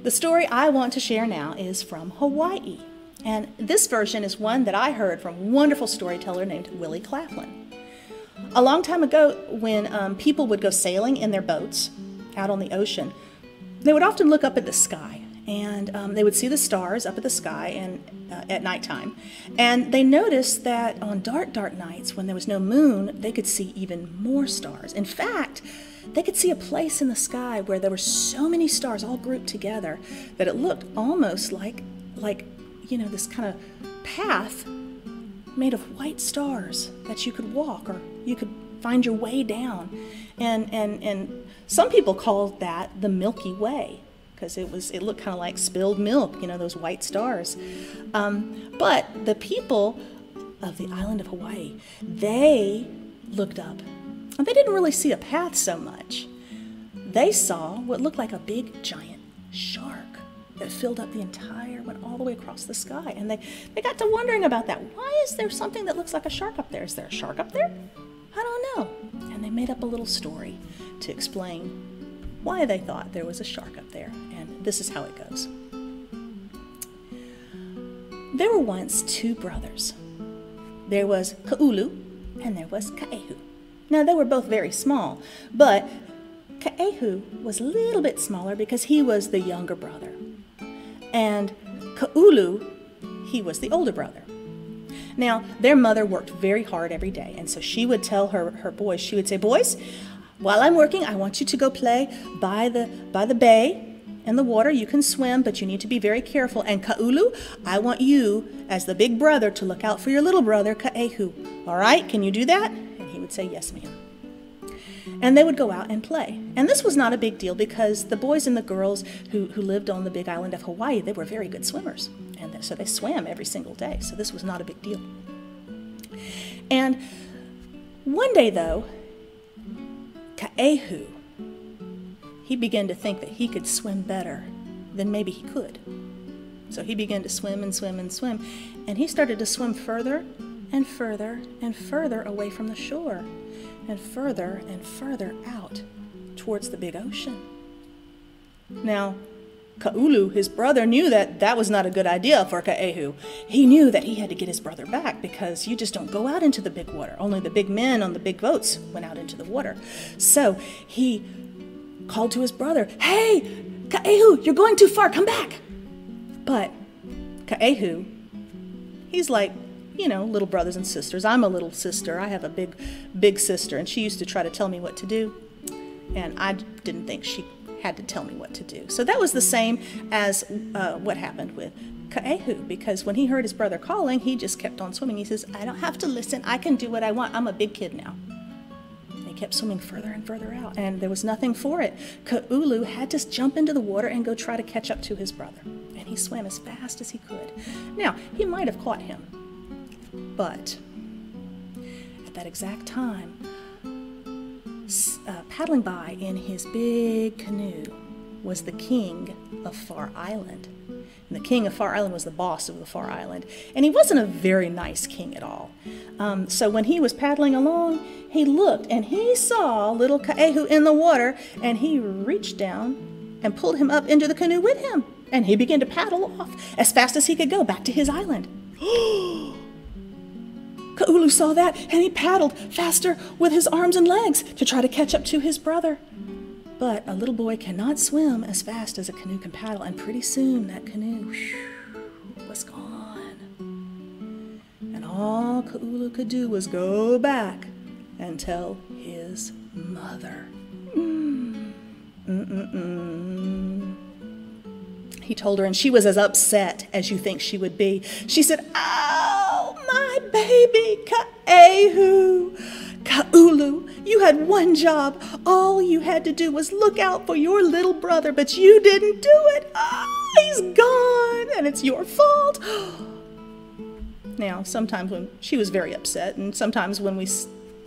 The story I want to share now is from Hawaii. And this version is one that I heard from a wonderful storyteller named Willie Claflin. A long time ago, when people would go sailing in their boats out on the ocean, they would often look up at the sky, and they would see the stars up at the sky and at nighttime. And they noticed that on dark, dark nights, when there was no moon, they could see even more stars. In fact, they could see a place in the sky where there were so many stars all grouped together that it looked almost like this kind of path made of white stars that you could walk, or you could find your way down. And some people called that the Milky Way, because it looked kind of like spilled milk, those white stars. But the people of the island of Hawaii, they looked up, and they didn't really see a path so much. They saw what looked like a big, giant shark that filled up the went all the way across the sky. And they got to wondering about that. Why is there something that looks like a shark up there? Is there a shark up there? I don't know. And they made up a little story to explain why they thought there was a shark up there. And this is how it goes. There were once two brothers. There was Kaulu and there was Kaehu. Now, they were both very small, but Kaehu was a little bit smaller because he was the younger brother. And Kaulu, he was the older brother. Now, their mother worked very hard every day, and so she would tell her boys, she would say, "Boys, while I'm working, I want you to go play by the bay and the water. You can swim, but you need to be very careful. And Kaulu, I want you, as the big brother, to look out for your little brother, Kaehu. All right, can you do that?" And he would say, "Yes, ma'am." And they would go out and play. And this was not a big deal because the boys and the girls who lived on the big island of Hawaii, they were very good swimmers. And so they swam every single day. So this was not a big deal. And one day, though, Kaehu, he began to think that he could swim better than maybe he could. So he began to swim and swim and swim. And he started to swim further and further and further away from the shore, and further out towards the big ocean. Now, Kaulu, his brother, knew that that was not a good idea for Kaehu. He knew that he had to get his brother back because you just don't go out into the big water. Only the big men on the big boats went out into the water. So he called to his brother, "Hey, Kaehu, you're going too far, come back." But Kaehu, he's like, little brothers and sisters. I'm a little sister. I have a big sister, and she used to try to tell me what to do, and I didn't think she had to tell me what to do. So that was the same as what happened with Kaehu, because when he heard his brother calling, he just kept on swimming. He says, "I don't have to listen. I can do what I want. I'm a big kid now." And he kept swimming further and further out, and there was nothing for it. Kaulu had to jump into the water and go try to catch up to his brother, and he swam as fast as he could. Now, he might have caught him, but at that exact time, paddling by in his big canoe was the king of Far Island. And the king of Far Island was the boss of the Far Island. And he wasn't a very nice king at all. So when he was paddling along, he looked and he saw little Kaehu in the water, and he reached down and pulled him up into the canoe with him. And he began to paddle off as fast as he could go back to his island. Kaulu saw that, and he paddled faster with his arms and legs to try to catch up to his brother. But a little boy cannot swim as fast as a canoe can paddle, and pretty soon that canoe was gone. And all Kaulu could do was go back and tell his mother. He told her, and she was as upset as you think she would be. She said, "Oh, my baby, Kaehu. Kaulu, you had one job. All you had to do was look out for your little brother, but you didn't do it. Oh, he's gone, and it's your fault." Now, sometimes when she was very upset, and sometimes when we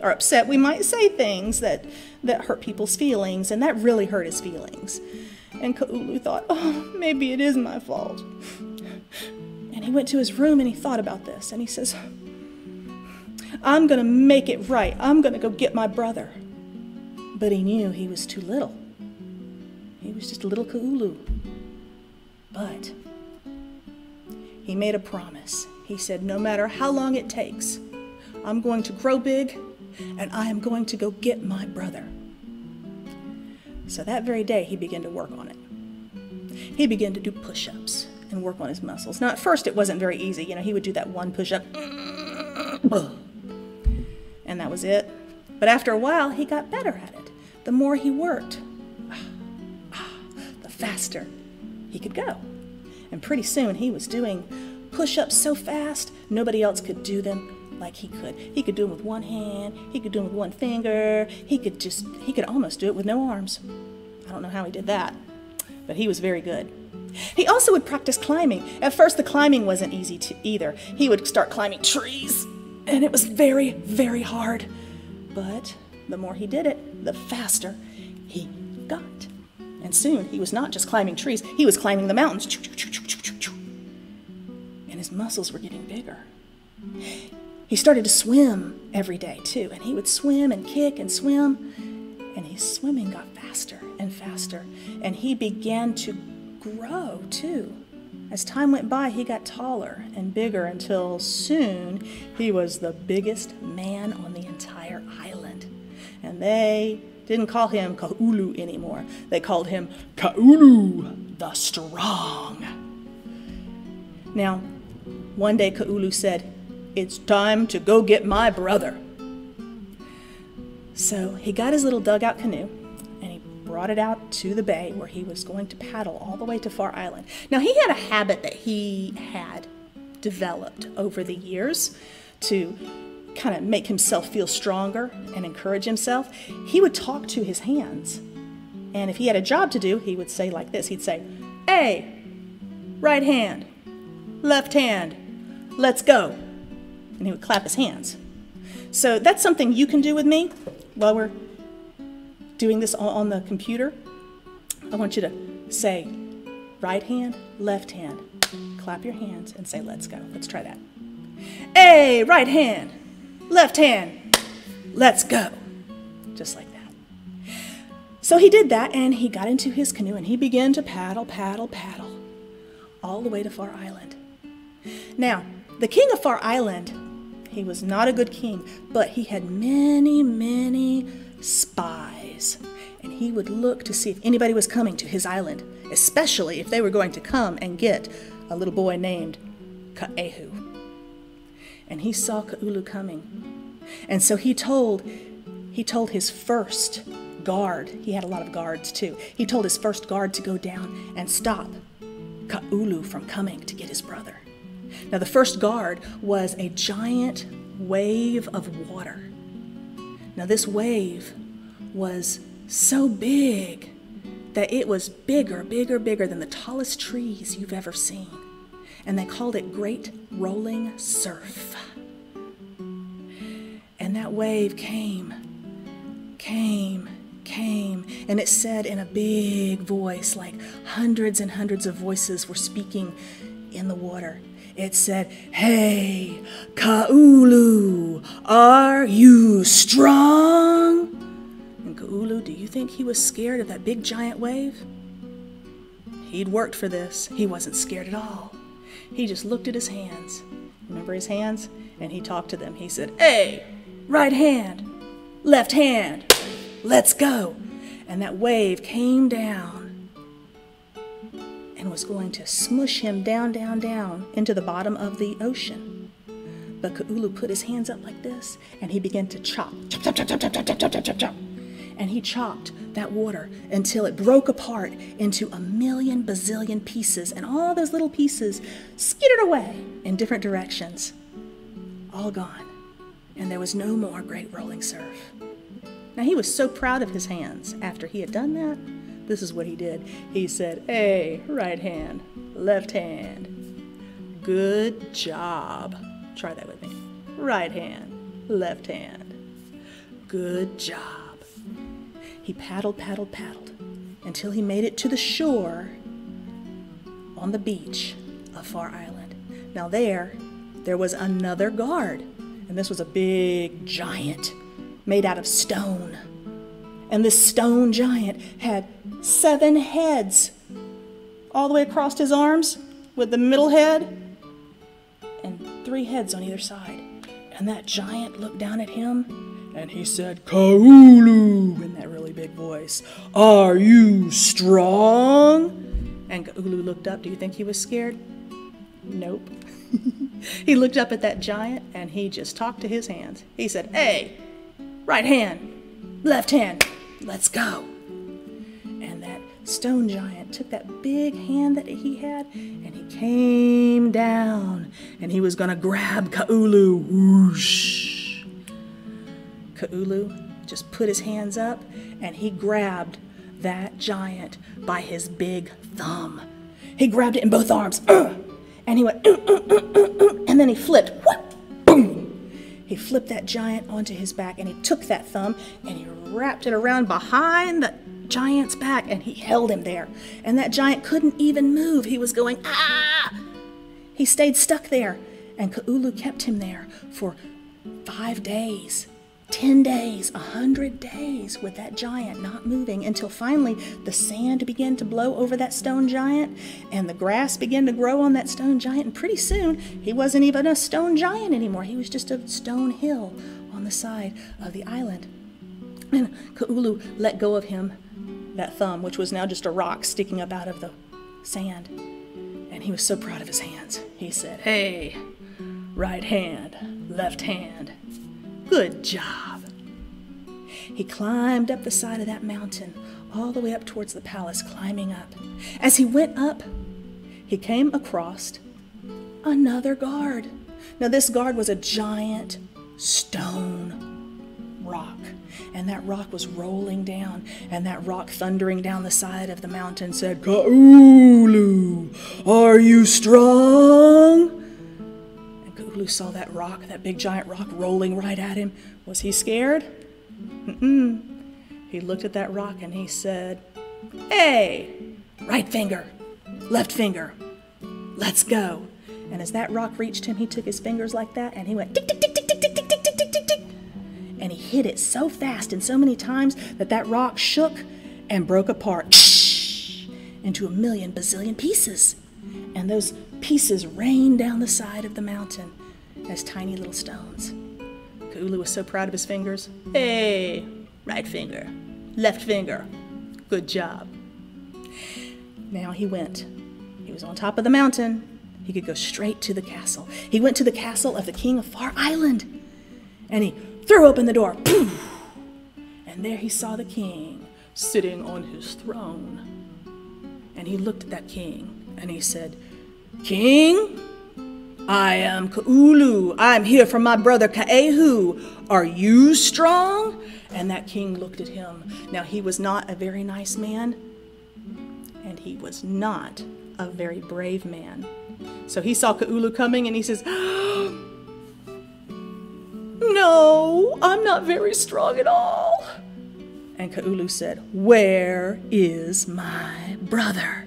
are upset, we might say things that hurt people's feelings, and that really hurt his feelings. And Kaulu thought, "Oh, maybe it is my fault." And he went to his room and he thought about this, and he says, "I'm going to make it right. I'm going to go get my brother." But he knew he was too little. He was just a little Kaulu. But he made a promise. He said, no matter how long it takes, I'm going to grow big and I am going to go get my brother. So that very day, he began to work on it. He began to do push-ups and work on his muscles. Now, at first, it wasn't very easy. He would do that one push-up, and that was it. But after a while, he got better at it. The more he worked, the faster he could go. And pretty soon, he was doing push-ups so fast, nobody else could do them like he could. He could do them with one hand, he could do them with one finger, he could almost do it with no arms. I don't know how he did that, but he was very good. He also would practice climbing. At first, the climbing wasn't easy either. He would start climbing trees, and it was very, very hard. But the more he did it, the faster he got. And soon, he was not just climbing trees, he was climbing the mountains. And his muscles were getting bigger. He started to swim every day, too. And he would swim and kick and swim. And his swimming got faster and faster. And he began to grow, too. As time went by, he got taller and bigger until soon he was the biggest man on the entire island. And they didn't call him Kaulu anymore. They called him Kaulu the Strong. Now, one day Kaulu said, "It's time to go get my brother." So he got his little dugout canoe and he brought it out to the bay where he was going to paddle all the way to Far Island. Now, he had a habit that he had developed over the years to kind of make himself feel stronger and encourage himself. He would talk to his hands. And if he had a job to do, he would say like this. He'd say, "Hey, right hand, left hand, let's go." And he would clap his hands. So that's something you can do with me while we're doing this on the computer. I want you to say right hand, left hand, clap your hands and say, "Let's go." Let's try that. Hey, right hand, left hand, let's go. Just like that. So he did that and he got into his canoe and he began to paddle, paddle, paddle all the way to Far Island. Now, the king of Far Island, he was not a good king, but he had many, many spies. And he would look to see if anybody was coming to his island, especially if they were going to come and get a little boy named Kaehu. And he saw Kaulu coming. And so he told his first guard, he had a lot of guards too, he told his first guard to go down and stop Kaulu from coming to get his brother. Now, the first guard was a giant wave of water. Now, this wave was so big that it was bigger than the tallest trees you've ever seen. And they called it Great Rolling Surf. And that wave came, and it said in a big voice, like hundreds and hundreds of voices were speaking in the water. It said, "Hey, Kaulu, are you strong?" And Kaulu, do you think he was scared of that big giant wave? He'd worked for this. He wasn't scared at all. He just looked at his hands. Remember his hands? And he talked to them. He said, "Hey, right hand, left hand, let's go." And that wave came down and was going to smush him down, down, down into the bottom of the ocean. But Kaulu put his hands up like this, and he began to chop, chop, chop, chop, chop, chop, chop, chop, chop, chop, chop. And he chopped that water until it broke apart into a million bazillion pieces, and all those little pieces skittered away in different directions, all gone. And there was no more great rolling surf. Now, he was so proud of his hands after he had done that. This is what he did. He said, "Hey, right hand, left hand. Good job." Try that with me. Right hand, left hand. Good job. He paddled, paddled, paddled until he made it to the shore on the beach of Far Island. Now there was another guard, and this was a big giant made out of stone. And this stone giant had 7 heads all the way across his arms with the middle head and 3 heads on either side. And that giant looked down at him and he said, "Kaulu," in that really big voice, "are you strong?" And Kaulu looked up. Do you think he was scared? Nope. He looked up at that giant and he just talked to his hands. He said, "Hey, right hand, left hand, let's go." And that stone giant took that big hand that he had and he came down and he was going to grab Kaulu. Whoosh. Kaulu just put his hands up and he grabbed that giant by his big thumb. He grabbed it in both arms. And he went, and then he flipped. Boom! He flipped that giant onto his back and he took that thumb and he wrapped it around behind the giant's back and he held him there. And that giant couldn't even move. He was going, ah! He stayed stuck there. And Kaulu kept him there for 5 days, 10 days, 100 days with that giant not moving until finally the sand began to blow over that stone giant and the grass began to grow on that stone giant. And pretty soon he wasn't even a stone giant anymore. He was just a stone hill on the side of the island. And Kaulu let go of him, that thumb, which was now just a rock sticking up out of the sand. And he was so proud of his hands. He said, "Hey, right hand, left hand. Good job." He climbed up the side of that mountain, all the way up towards the palace, climbing up. As he went up, he came across another guard. Now this guard was a giant stone rock, and that rock was rolling down, and that rock thundering down the side of the mountain said, "Kaulu, are you strong?" Kaulu saw that rock, that big giant rock rolling right at him. Was he scared? Mm-mm. He looked at that rock and he said, "Hey, right finger, left finger, let's go." And as that rock reached him, he took his fingers like that and he went tick, tick, tick, tick, tick, tick, tick, tick, tick, tick, tick, tick. And he hit it so fast and so many times that that rock shook and broke apart into a million bazillion pieces. And those pieces rained down the side of the mountain as tiny little stones. Kaulu was so proud of his fingers. "Hey, right finger, left finger, good job." Now he went. He was on top of the mountain. He could go straight to the castle. He went to the castle of the king of Far Island. And he threw open the door. Poof! And there he saw the king sitting on his throne. And he looked at that king and he said, "King, I am Kaulu. I'm here for my brother Kaehu. Are you strong?" And that king looked at him. Now he was not a very nice man, and he was not a very brave man. So he saw Kaulu coming and he says, "No, I'm not very strong at all." And Kaulu said, "Where is my brother?"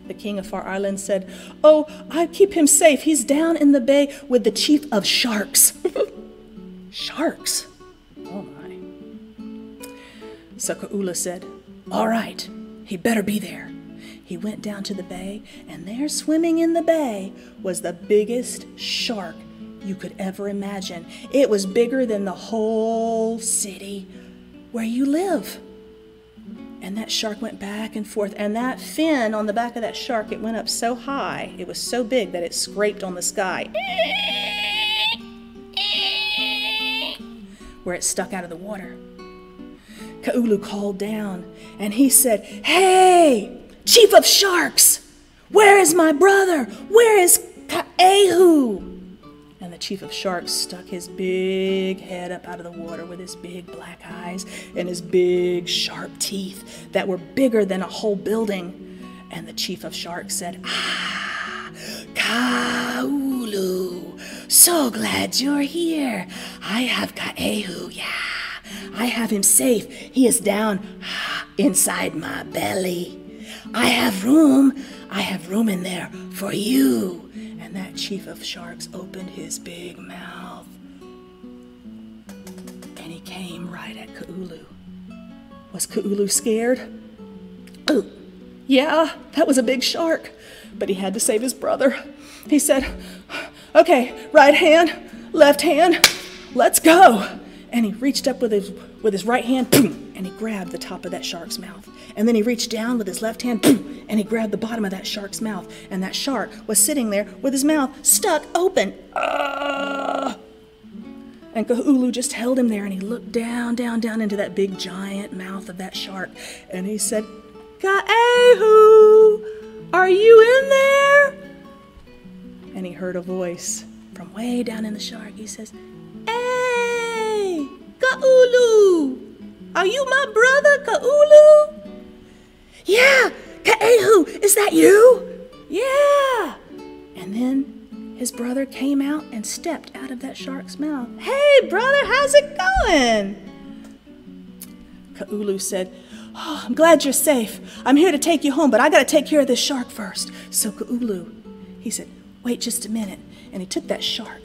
The king of Far Island said, "Oh, I keep him safe. He's down in the bay with the chief of sharks." Sharks? Oh my. So Kaulu said, "All right, he better be there." He went down to the bay, and there swimming in the bay was the biggest shark you could ever imagine. It was bigger than the whole city where you live. And that shark went back and forth, and that fin on the back of that shark, it went up so high, it was so big that it scraped on the sky, where it stuck out of the water. Kaulu called down, and he said, "Hey, chief of sharks, where is my brother? Where is Kaehu?" And the chief of sharks stuck his big head up out of the water with his big black eyes and his big sharp teeth that were bigger than a whole building. And the chief of sharks said, "Ah, Kaulu, so glad you're here. I have Kaehu, yeah. I have him safe. He is down inside my belly. I have room in there for you." And that chief of sharks opened his big mouth. And he came right at Kaulu. Was Kaulu scared? Oh, Yeah, that was a big shark, but he had to save his brother. He said, okay, right hand, left hand, let's go. And he reached up with his right hand, boom, and he grabbed the top of that shark's mouth. And then he reached down with his left hand, boom, and he grabbed the bottom of that shark's mouth. And that shark was sitting there with his mouth stuck open. And Kaulu just held him there, and he looked down, down, down into that big giant mouth of that shark. And he said, Kaehu, are you in there? And he heard a voice from way down in the shark. He says, hey, Kaulu, are you my brother, Kaulu? Yeah, Kaehu, is that you? Yeah. And then his brother came out and stepped out of that shark's mouth. Hey, brother, how's it going? Kaulu said, oh, I'm glad you're safe. I'm here to take you home, but I got to take care of this shark first. So Kaulu, he said, wait just a minute. And he took that shark,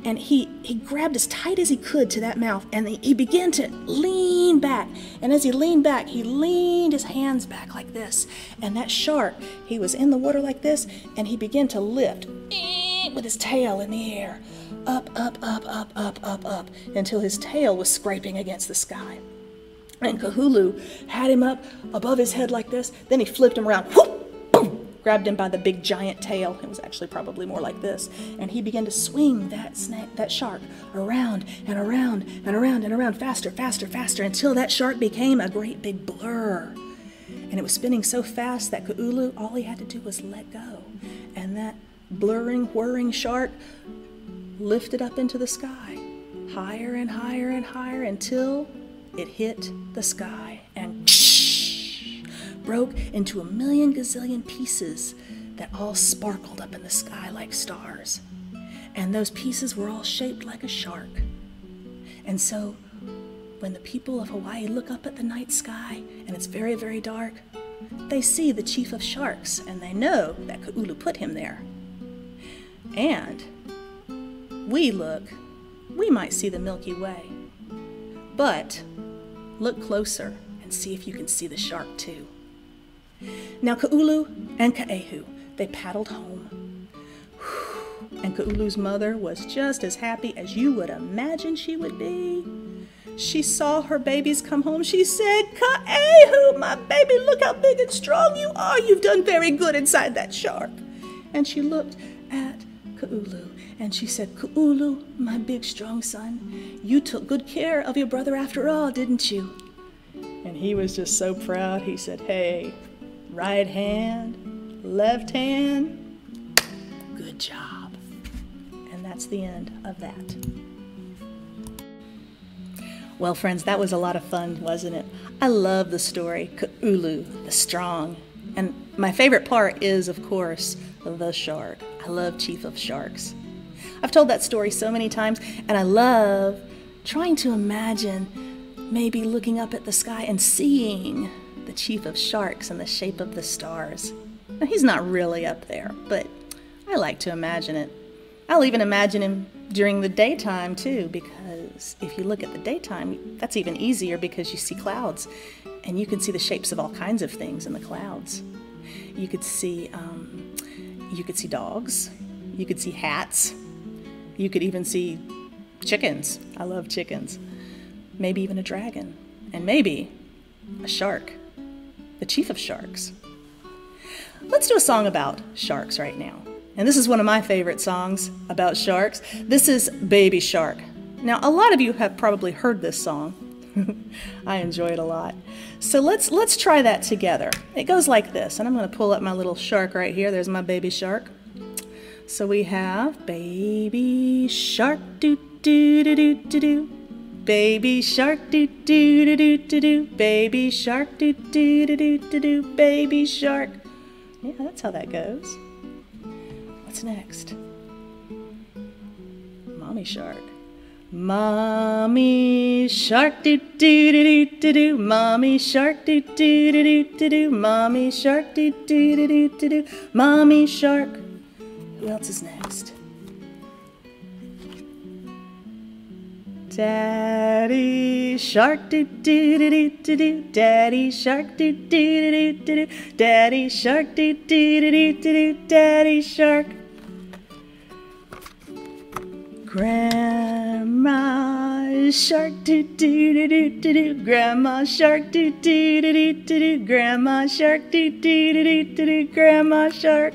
and he grabbed as tight as he could to that mouth, and he began to lean back. And as he leaned back, he leaned his hands back like this. And that shark, he was in the water like this, and he began to lift with his tail in the air, up, up, up, up, up, up, up, until his tail was scraping against the sky. And Kaulu had him up above his head like this. Then he flipped him around, whoop, boom, grabbed him by the big giant tail. It was actually probably more like this. And he began to swing that shark around and around and around and around, faster, faster, faster, until that shark became a great big blur. And it was spinning so fast that Kaulu, all he had to do was let go. And that blurring, whirring shark lifted up into the sky, higher and higher and higher, until it hit the sky and broke into a million gazillion pieces that all sparkled up in the sky like stars. And those pieces were all shaped like a shark. And so when the people of Hawaii look up at the night sky and it's very, very dark, they see the chief of sharks, and they know that Kaulu put him there. And we might see the Milky Way, but look closer and see if you can see the shark too. Now Kaulu and Kaehu, they paddled home. And Kaulu's mother was just as happy as you would imagine she would be. She saw her babies come home. She said, Kaehu, my baby, look how big and strong you are. You've done very good inside that shark. And she looked at Kaulu, and she said, Kaulu, my big strong son, you took good care of your brother after all, didn't you? And he was just so proud. He said, hey, right hand, left hand, good job. And that's the end of that. Well, friends, that was a lot of fun, wasn't it? I love the story, Kaulu, the strong. And my favorite part is, of course, the shark. I love Chief of Sharks. I've told that story so many times, and I love trying to imagine maybe looking up at the sky and seeing the Chief of Sharks in the shape of the stars. Now, he's not really up there, but I like to imagine it. I'll even imagine him during the daytime too, because if you look at the daytime, that's even easier because you see clouds, and you can see the shapes of all kinds of things in the clouds. You could see dogs. You could see hats. You could even see chickens. I love chickens. Maybe even a dragon. And maybe a shark. The Chief of Sharks. Let's do a song about sharks right now. And this is one of my favorite songs about sharks. This is Baby Shark. Now, a lot of you have probably heard this song. I enjoy it a lot. So let's try that together. It goes like this, and I'm going to pull up my little shark right here. There's my baby shark. So we have baby shark, doo doo doo doo doo doo. Baby shark, doo doo doo doo doo doo. Baby shark, doo doo doo doo doo doo. Baby shark. Yeah, that's how that goes. What's next? Mommy shark. Mommy shark, doo doo doo doo doo doo. Mommy shark, doo doo doo doo doo doo. Mommy shark, doo doo doo doo doo doo. Mommy shark. Who else is next? Daddy shark do do do do do do. Daddy shark do do do do do. Daddy shark do do do do do. Daddy shark. Grandma shark do do do do do do. Grandma shark do do do do do do. Grandma shark do do do do do do. Grandma shark.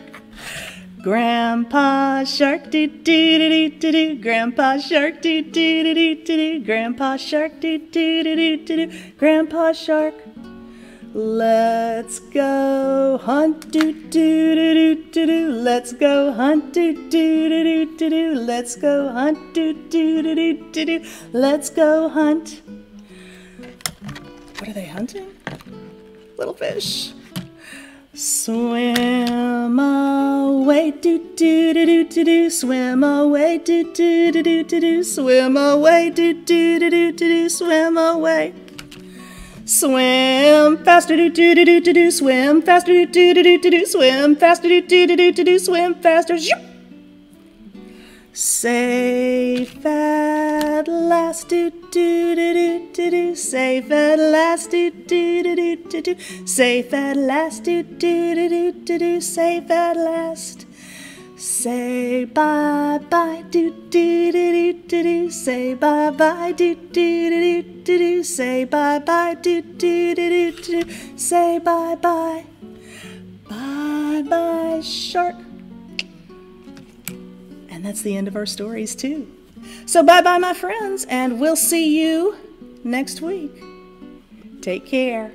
Grandpa shark do do do do do do. Grandpa shark do do do do do do. Grandpa shark do do do do do do. Grandpa shark. Let's go hunt do do do do do do. Let's go hunt do do do do do do. Let's go hunt do do do do do do. Let's go hunt. What are they hunting? Little fish. Swim away, do do do do do do. Swim away, do do do do do do. Swim away, do do do do do do. Swim away. Swim faster, do do do do do do. Swim faster, do do do do do do. Swim faster, do do do do do do. Swim faster. Zoop. Safe at last, do do do do do do. Safe at last, do do do do do do. Safe at last, do do do do do do. Safe at last. Say bye bye, do do do do do do. Say bye bye, do do do do do do. Say bye bye, do do do do do. Say bye bye. Bye bye, shark. And that's the end of our stories too. So bye-bye, my friends, and we'll see you next week. Take care.